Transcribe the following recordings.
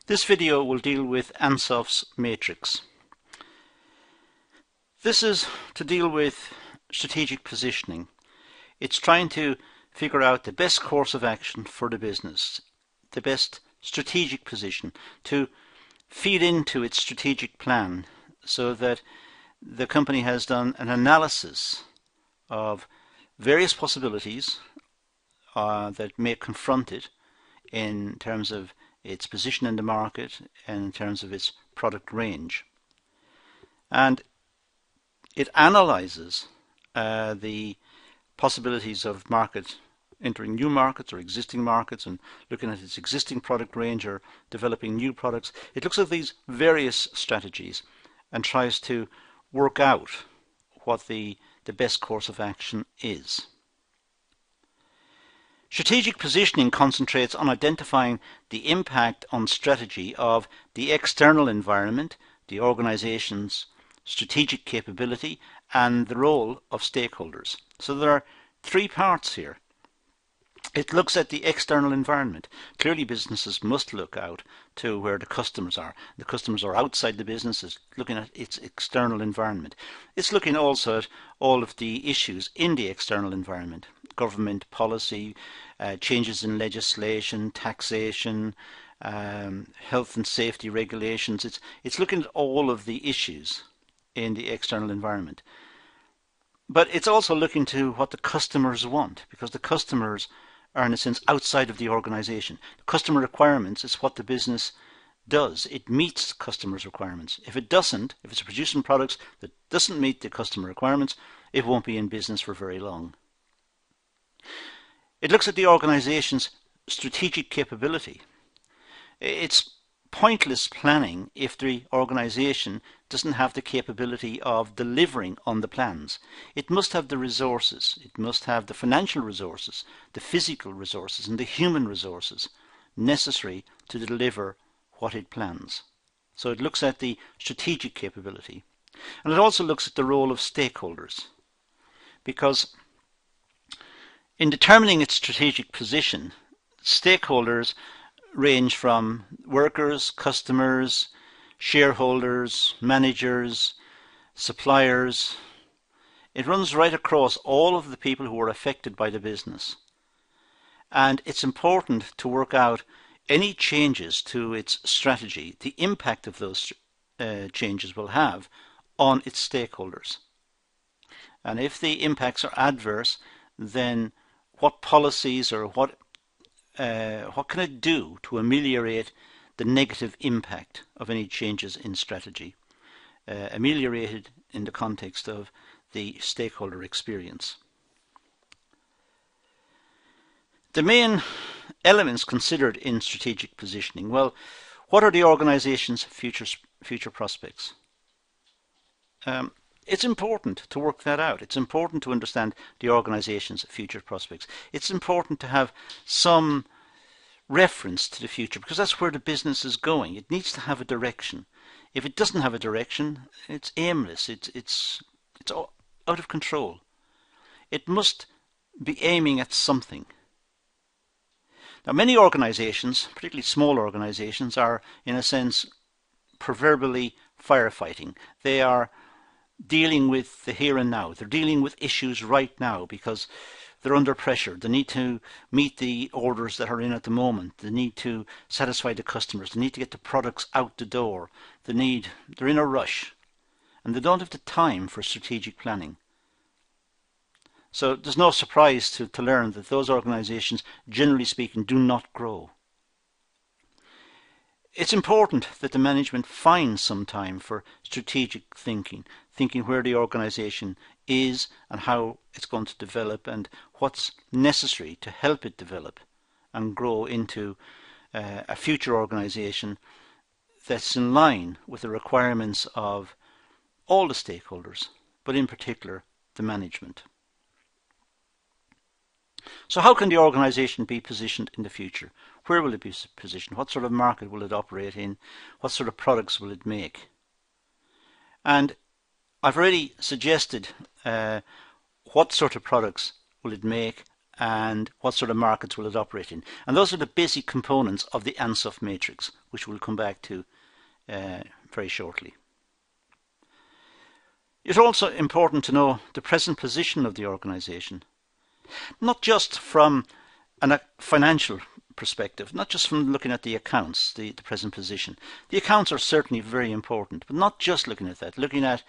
This video will deal with Ansoff's matrix. This is to deal with strategic positioning. It's trying to figure out the best course of action for the business, the best strategic position to feed into its strategic plan so that the company has done an analysis of various possibilities that may confront it in terms of its position in the market and in terms of its product range. And it analyzes the possibilities of entering new markets or existing markets and looking at its existing product range or developing new products. It looks at these various strategies and tries to work out what the best course of action is. Strategic positioning concentrates on identifying the impact on strategy of the external environment, the organization's strategic capability, and the role of stakeholders. So there are three parts here. It looks at the external environment. Clearly businesses must look out to where the customers are. The customers are outside the business. It's looking at its external environment. It's looking also at all of the issues in the external environment. Government policy, changes in legislation, taxation, health and safety regulations. It's looking at all of the issues in the external environment. But it's also looking to what the customers want, because the customers are in a sense outside of the organization. The customer requirements is what the business does. It meets customers' requirements. If it doesn't, if it's producing products that doesn't meet the customer requirements, it won't be in business for very long. It looks at the organization's strategic capability. It's pointless planning if the organization doesn't have the capability of delivering on the plans. It must have the resources. It must have the financial resources, the physical resources, and the human resources necessary to deliver what it plans. So it looks at the strategic capability. And it also looks at the role of stakeholders, because in determining its strategic position, stakeholders range from workers, customers, shareholders, managers, suppliers. It runs right across all of the people who are affected by the business. And it's important to work out any changes to its strategy, the impact of those changes will have on its stakeholders. And if the impacts are adverse, then what policies or what can it do to ameliorate the negative impact of any changes in strategy, ameliorated in the context of the stakeholder experience. The main elements considered in strategic positioning. Well, what are the organization's future prospects? It's important to work that out. It's important to understand the organization's future prospects. It's important to have some reference to the future, because that's where the business is going. It needs to have a direction. If it doesn't have a direction, it's aimless. It's out of control. It must be aiming at something. Now, many organizations, particularly small organizations, are in a sense proverbially firefighting. They are dealing with the here and now. They're dealing with issues right now because they're under pressure. They need to meet the orders that are in at the moment. They need to satisfy the customers. They need to get the products out the door. They're in a rush, and they don't have the time for strategic planning. So there's no surprise to learn that those organizations, generally speaking, do not grow. It's important that the management finds some time for strategic thinking where the organization is and how it's going to develop and what's necessary to help it develop and grow into a future organization that's in line with the requirements of all the stakeholders, but in particular the management. So how can the organization be positioned in the future? Where will it be positioned? What sort of market will it operate in? What sort of products will it make? And I've already suggested what sort of products will it make and what sort of markets will it operate in. And those are the basic components of the Ansoff Matrix, which we'll come back to very shortly. It's also important to know the present position of the organization, not just from a financial perspective, not just from looking at the accounts, the present position. The accounts are certainly very important, but not just looking at that, looking at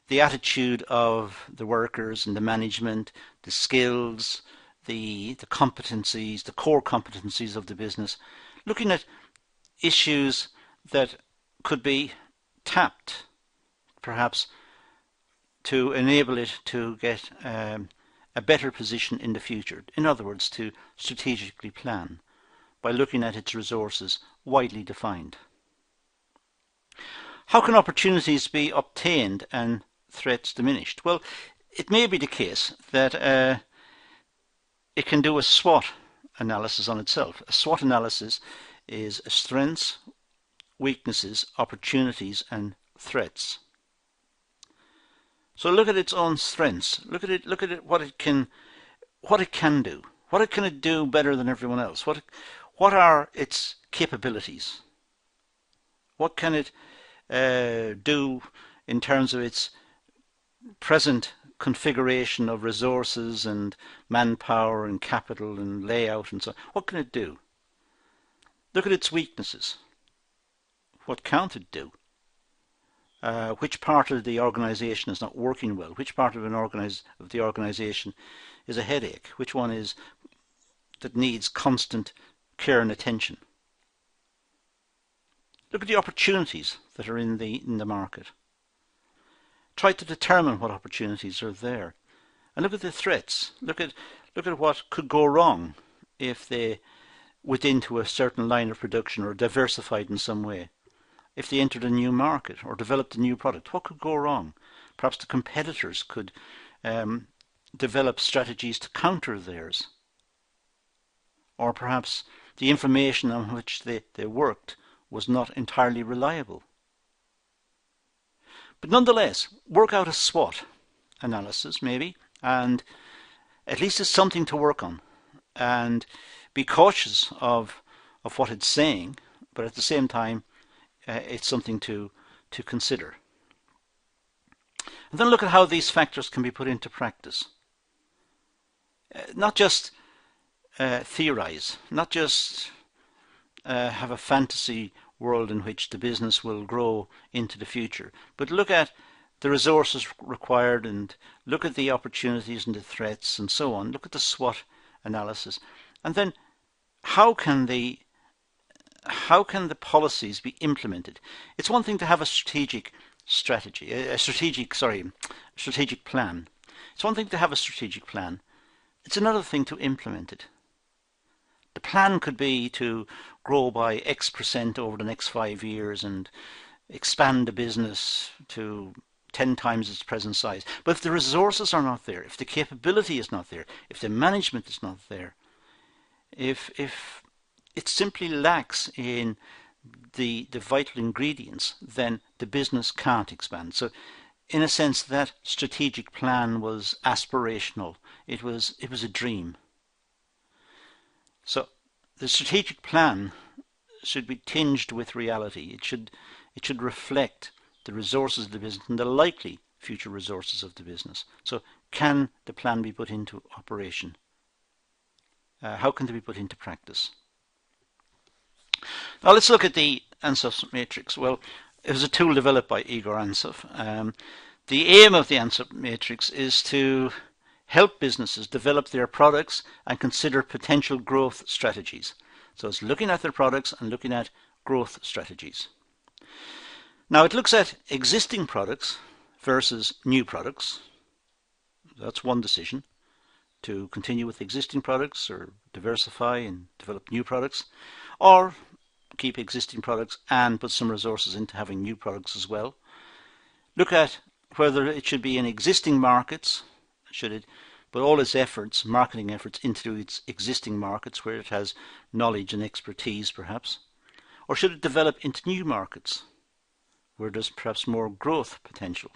the attitude of the workers and the management, the skills, the competencies, the core competencies of the business, looking at issues that could be tapped, perhaps, to enable it to get a better position in the future. In other words, to strategically plan by looking at its resources widely defined. How can opportunities be obtained and threats diminished? Well, it may be the case that it can do a SWOT analysis on itself. A SWOT analysis is strengths, weaknesses, opportunities and threats. So look at its own strengths. Look at it what it can do. What can it do better than everyone else? What are its capabilities? What can it do in terms of its present configuration of resources and manpower and capital and layout and so on? What can it do? Look at its weaknesses. What can't it do? Which part of the organization is not working well? Which part of the organization is a headache? Which one is that needs constant care and attention? Look at the opportunities that are in the market. Try to determine what opportunities are there, and look at the threats. Look at what could go wrong if they went into a certain line of production or diversified in some way. If they entered a new market or developed a new product, what could go wrong? Perhaps the competitors could develop strategies to counter theirs. Or perhaps the information on which they worked was not entirely reliable. But nonetheless, work out a SWOT analysis maybe, and at least it's something to work on. And be cautious of what it's saying, but at the same time, it's something to consider. And then look at how these factors can be put into practice. Not just theorize, not just have a fantasy world in which the business will grow into the future, but look at the resources required and look at the opportunities and the threats and so on. Look at the SWOT analysis, and then how can the policies be implemented? It's one thing to have a strategic plan. It's one thing to have a strategic plan. It's another thing to implement it. The plan could be to grow by X% over the next 5 years and expand the business to 10 times its present size. But if the resources are not there, if the capability is not there, if the management is not there, if it simply lacks in the vital ingredients, then the business can't expand. So in a sense, that strategic plan was aspirational. It was a dream. So the strategic plan should be tinged with reality. It should reflect the resources of the business and the likely future resources of the business. So can the plan be put into operation? How can they be put into practice? Now let's look at the Ansoff Matrix. Well, it was a tool developed by Igor Ansoff. The aim of the Ansoff Matrix is to help businesses develop their products and consider potential growth strategies. So it's looking at their products and looking at growth strategies. Now it looks at existing products versus new products. That's one decision, to continue with existing products or diversify and develop new products, or keep existing products and put some resources into having new products as well. Look at whether it should be in existing markets, should it put all its efforts, marketing efforts, into its existing markets where it has knowledge and expertise perhaps, or should it develop into new markets where there's perhaps more growth potential.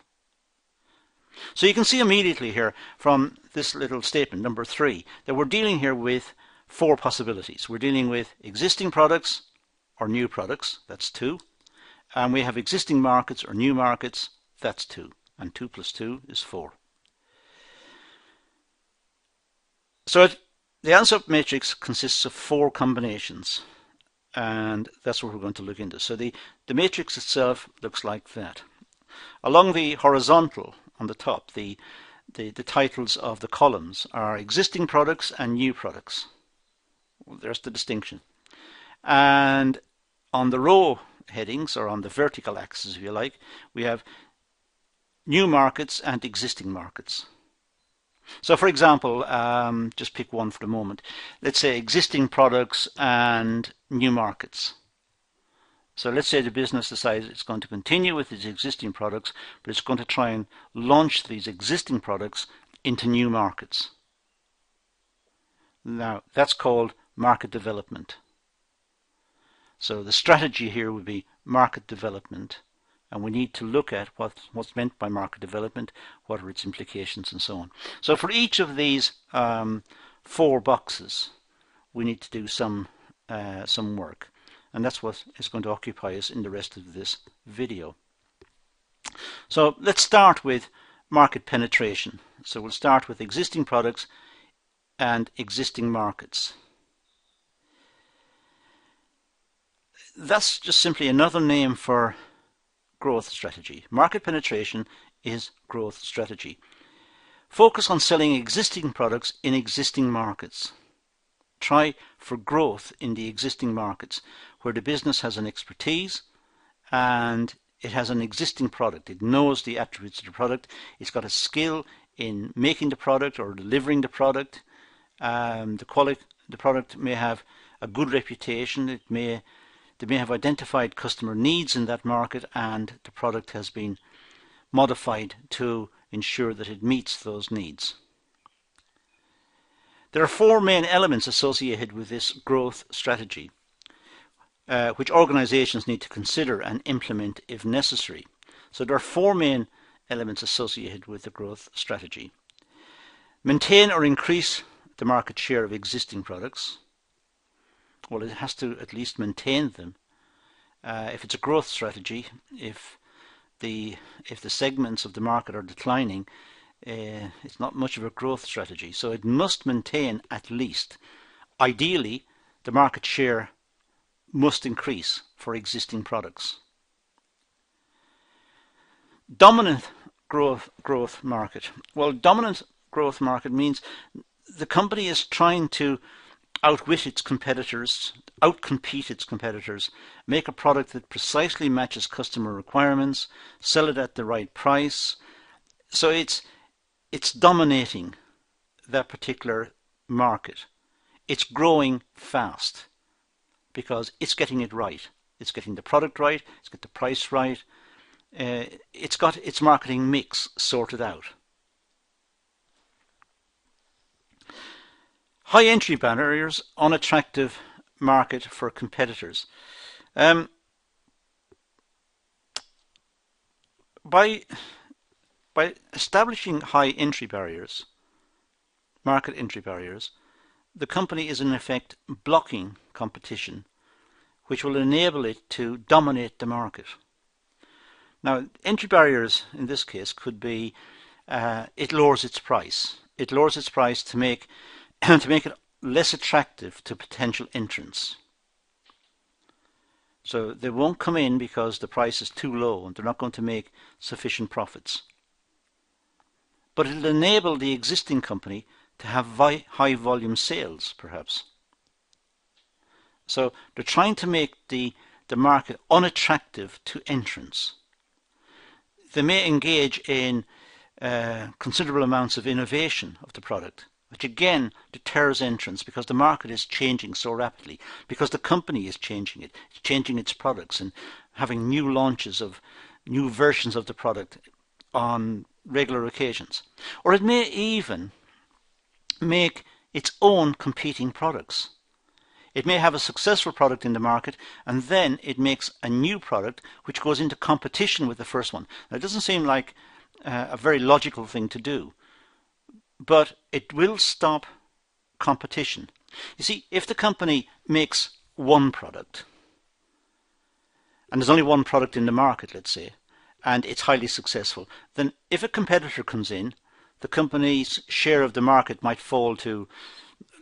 So you can see immediately here from this little statement, number 3, that we're dealing here with 4 possibilities. We're dealing with existing products or new products, that's 2. And we have existing markets or new markets, that's 2. And 2 plus 2 is 4. So the Ansoff matrix consists of 4 combinations. And that's what we're going to look into. So the matrix itself looks like that. Along the horizontal on the top, the titles of the columns are existing products and new products. Well, there's the distinction. And on the row headings, or on the vertical axis if you like, we have new markets and existing markets. So for example, just pick one for the moment. Let's say existing products and new markets. So let's say the business decides it's going to continue with its existing products, but it's going to try and launch these existing products into new markets. Now, that's called market development. So the strategy here would be market development. And we need to look at what's meant by market development, what are its implications, and so on. So for each of these 4 boxes, we need to do some work. And that's what is going to occupy us in the rest of this video. So let's start with market penetration. So we'll start with existing products and existing markets. That's just simply another name for growth strategy. Market penetration is growth strategy. Focus on selling existing products in existing markets. Try for growth in the existing markets where the business has an expertise and it has an existing product. It knows the attributes of the product. It's got a skill in making the product or delivering the product. The product may have a good reputation. They may have identified customer needs in that market, and the product has been modified to ensure that it meets those needs. There are 4 main elements associated with this growth strategy, which organizations need to consider and implement if necessary. So there are 4 main elements associated with the growth strategy. Maintain or increase the market share of existing products. Well, it has to at least maintain them. If it's a growth strategy, if the segments of the market are declining, it's not much of a growth strategy. So it must maintain at least. Ideally, the market share must increase for existing products. Dominant growth market. Well, dominant growth market means the company is trying to outwit its competitors, outcompete its competitors, make a product that precisely matches customer requirements, sell it at the right price. So it's dominating that particular market. It's growing fast because it's getting it right. It's getting the product right, it's got the price right, it's got its marketing mix sorted out. High entry barriers, unattractive market for competitors. By establishing high entry barriers, market entry barriers, the company is in effect blocking competition, which will enable it to dominate the market. Now, entry barriers in this case could be it lowers its price. It lowers its price to make it less attractive to potential entrants. So they won't come in because the price is too low and they're not going to make sufficient profits. But it'll enable the existing company to have high volume sales, perhaps. So they're trying to make the market unattractive to entrants. They may engage in considerable amounts of innovation of the product, which again deters entrants because the market is changing so rapidly, because the company is changing it. It's changing its products and having new launches of new versions of the product on regular occasions. Or it may even make its own competing products. It may have a successful product in the market and then it makes a new product which goes into competition with the first one. Now, it doesn't seem like a very logical thing to do, but it will stop competition. You see, if the company makes one product, and there's only one product in the market, let's say, and it's highly successful, then if a competitor comes in, the company's share of the market might fall to,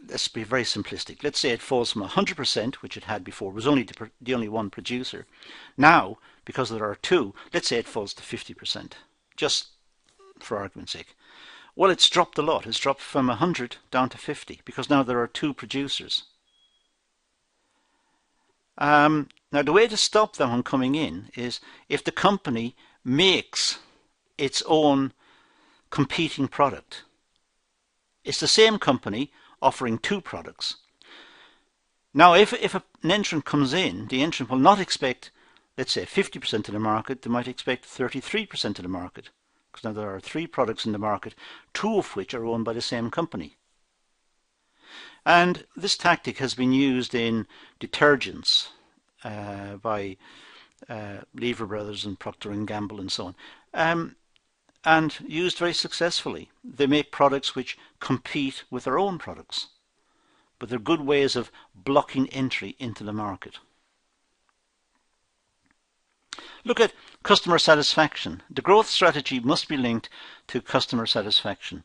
let's be very simplistic, let's say it falls from 100%, which it had before, it was only the only one producer. Now, because there are two, let's say it falls to 50%, just for argument's sake. Well, it's dropped a lot. It's dropped from 100 down to 50 because now there are two producers. Now, the way to stop them from coming in is if the company makes its own competing product. It's the same company offering two products. Now, if an entrant comes in, the entrant will not expect, let's say, 50% of the market. They might expect 33% of the market. Because now there are three products in the market, two of which are owned by the same company. And this tactic has been used in detergents by Lever Brothers and Procter & Gamble and so on, and used very successfully. They make products which compete with their own products, but they're good ways of blocking entry into the market. Look at customer satisfaction. The growth strategy must be linked to customer satisfaction.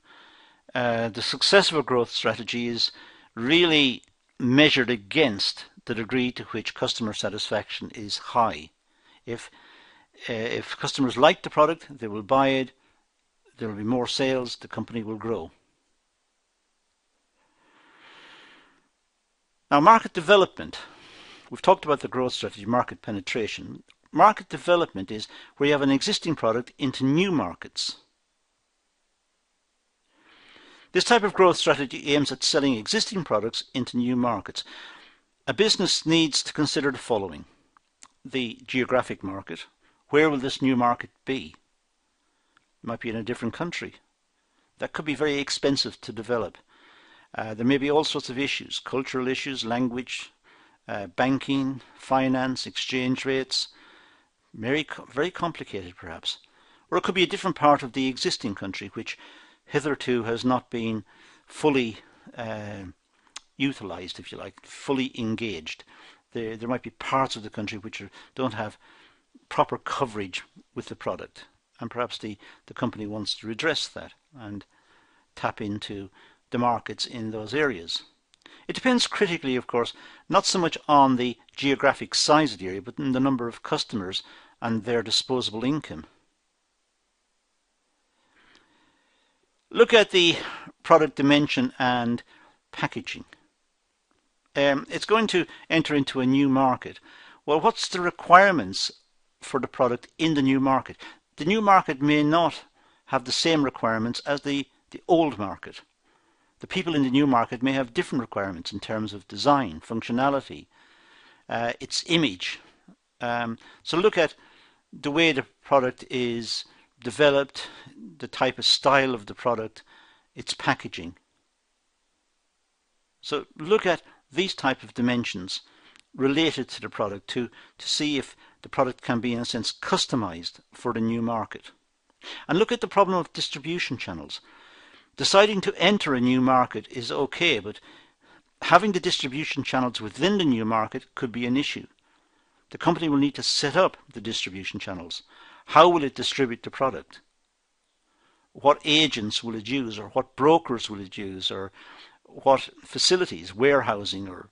The success of a growth strategy is really measured against the degree to which customer satisfaction is high. If customers like the product, they will buy it, there will be more sales, the company will grow. Now, market development. We've talked about the growth strategy, market penetration. Market development is where you have an existing product into new markets. This type of growth strategy aims at selling existing products into new markets. A business needs to consider the following: the geographic market. Where will this new market be? It might be in a different country. That could be very expensive to develop. There may be all sorts of issues, cultural issues, language, banking, finance, exchange rates, very complicated perhaps. Or it could be a different part of the existing country which hitherto has not been fully utilized, if you like, fully engaged. There might be parts of the country which don't have proper coverage with the product, and perhaps the company wants to redress that and tap into the markets in those areas. It depends critically, of course, not so much on the geographic size of the area, but in the number of customers and their disposable income. Look at the product dimension and packaging. It's going to enter into a new market. Well, what's the requirements for the product in the new market? The new market may not have the same requirements as the old market. The people in the new market may have different requirements in terms of design, functionality, its image. So look at the way the product is developed, the type of style of the product, its packaging. So look at these type of dimensions related to the product to see if the product can be, in a sense, customized for the new market. And look at the problem of distribution channels. Deciding to enter a new market is okay, but having the distribution channels within the new market could be an issue. The company will need to set up the distribution channels. How will it distribute the product? What agents will it use, or what brokers will it use, or what facilities, warehousing, or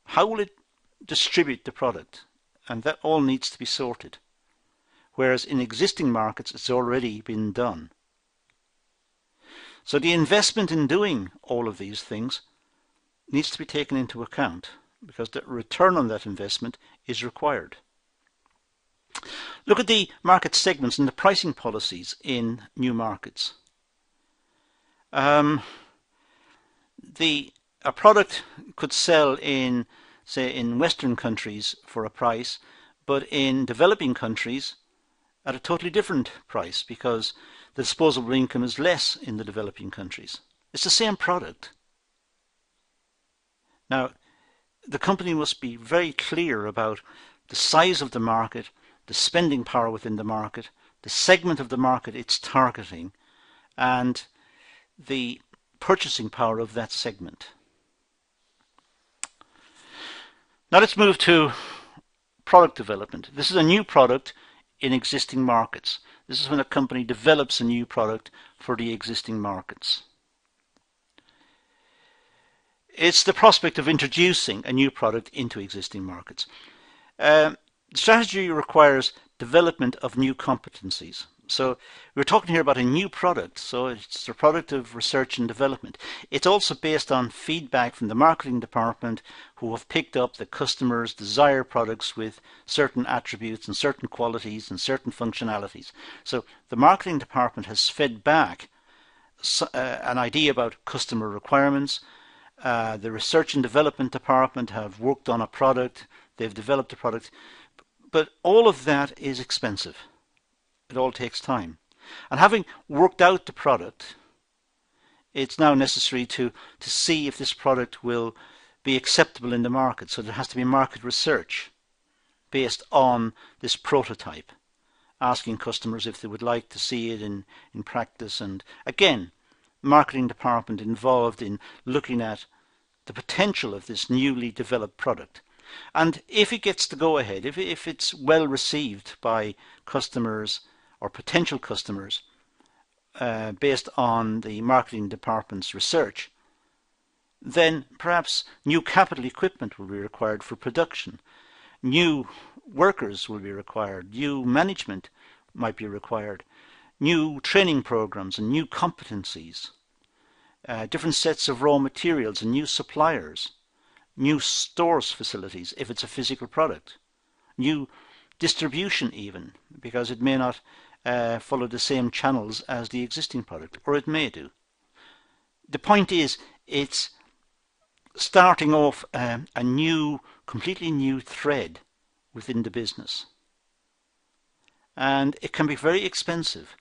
how will it distribute the product? And that all needs to be sorted. Whereas in existing markets, it's already been done. So the investment in doing all of these things needs to be taken into account, because the return on that investment is required. Look at the market segments and the pricing policies in new markets. A product could sell in, say, in Western countries for a price, but in developing countries at a totally different price, because the disposable income is less in the developing countries. It's the same product. Now, the company must be very clear about the size of the market, the spending power within the market, the segment of the market it's targeting, and the purchasing power of that segment. Now let's move to product development. This is a new product in existing markets. This is when a company develops a new product for the existing markets. It's the prospect of introducing a new product into existing markets. Strategy requires development of new competencies. So we're talking here about a new product, so it's a product of research and development. It's also based on feedback from the marketing department, who have picked up that customers desire products with certain attributes and certain qualities and certain functionalities. So the marketing department has fed back an idea about customer requirements. The research and development department have worked on a product, they've developed a product, but all of that is expensive. It all takes time. And having worked out the product, it's now necessary to see if this product will be acceptable in the market. So there has to be market research based on this prototype, asking customers if they would like to see it in practice. And again, marketing department involved in looking at the potential of this newly developed product. And if it gets the go-ahead, if it's well received by customers or potential customers based on the marketing department's research, then perhaps new capital equipment will be required for production. New workers will be required. New management might be required. New training programs and new competencies. Different sets of raw materials and new suppliers. New stores facilities if it's a physical product. New distribution even, because it may not follow the same channels as the existing product, or it may do. The point is, it's starting off a completely new thread within the business. And it can be very expensive.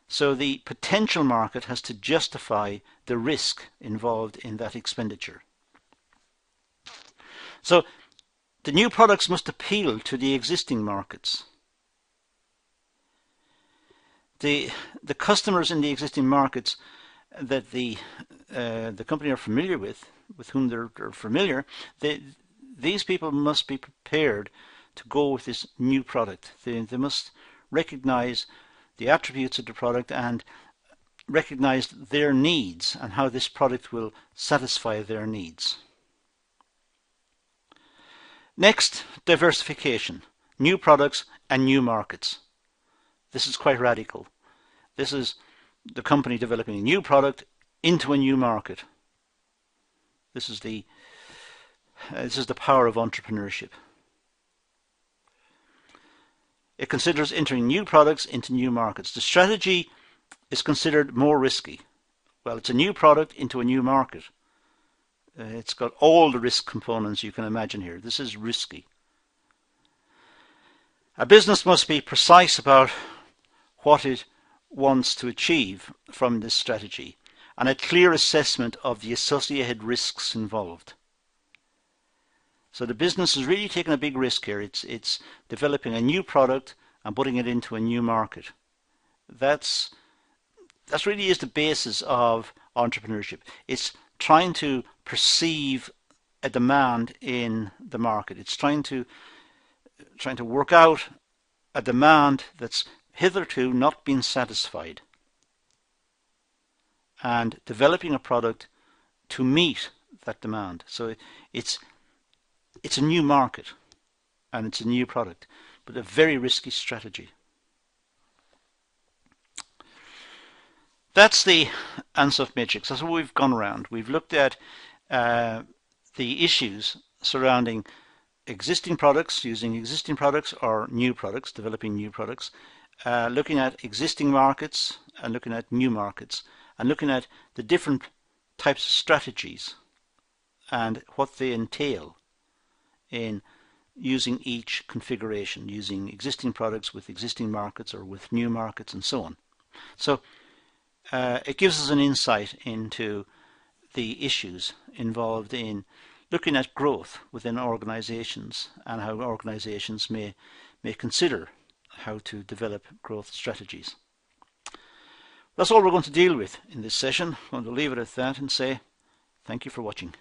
So the potential market has to justify the risk involved in that expenditure. So the new products must appeal to the existing markets. The customers in the existing markets that the company are familiar with whom they're familiar, these people must be prepared to go with this new product. They must recognize the attributes of the product and recognize their needs and how this product will satisfy their needs. Next, diversification, new products and new markets. This is quite radical. This is the company developing a new product into a new market. This is the power of entrepreneurship. It considers entering new products into new markets. The strategy is considered more risky. Well, it's a new product into a new market. It's got all the risk components you can imagine here. This is risky. A business must be precise about what it wants to achieve from this strategy and a clear assessment of the associated risks involved. So the business is really taking a big risk here. It's developing a new product and putting it into a new market. That really is the basis of entrepreneurship. It's trying to perceive a demand in the market. It's trying to work out a demand that's hitherto not been satisfied and developing a product to meet that demand. So it's a new market and it's a new product, but a very risky strategy. That's the Ansoff Matrix. That's what we've gone around. We've looked at the issues surrounding existing products, using existing products or new products, developing new products, looking at existing markets and looking at new markets, and looking at the different types of strategies and what they entail in using each configuration, using existing products with existing markets or with new markets and so on. So it gives us an insight into the issues involved in looking at growth within organizations and how organizations may consider how to develop growth strategies. That's all we're going to deal with in this session. I'm going to leave it at that and say thank you for watching.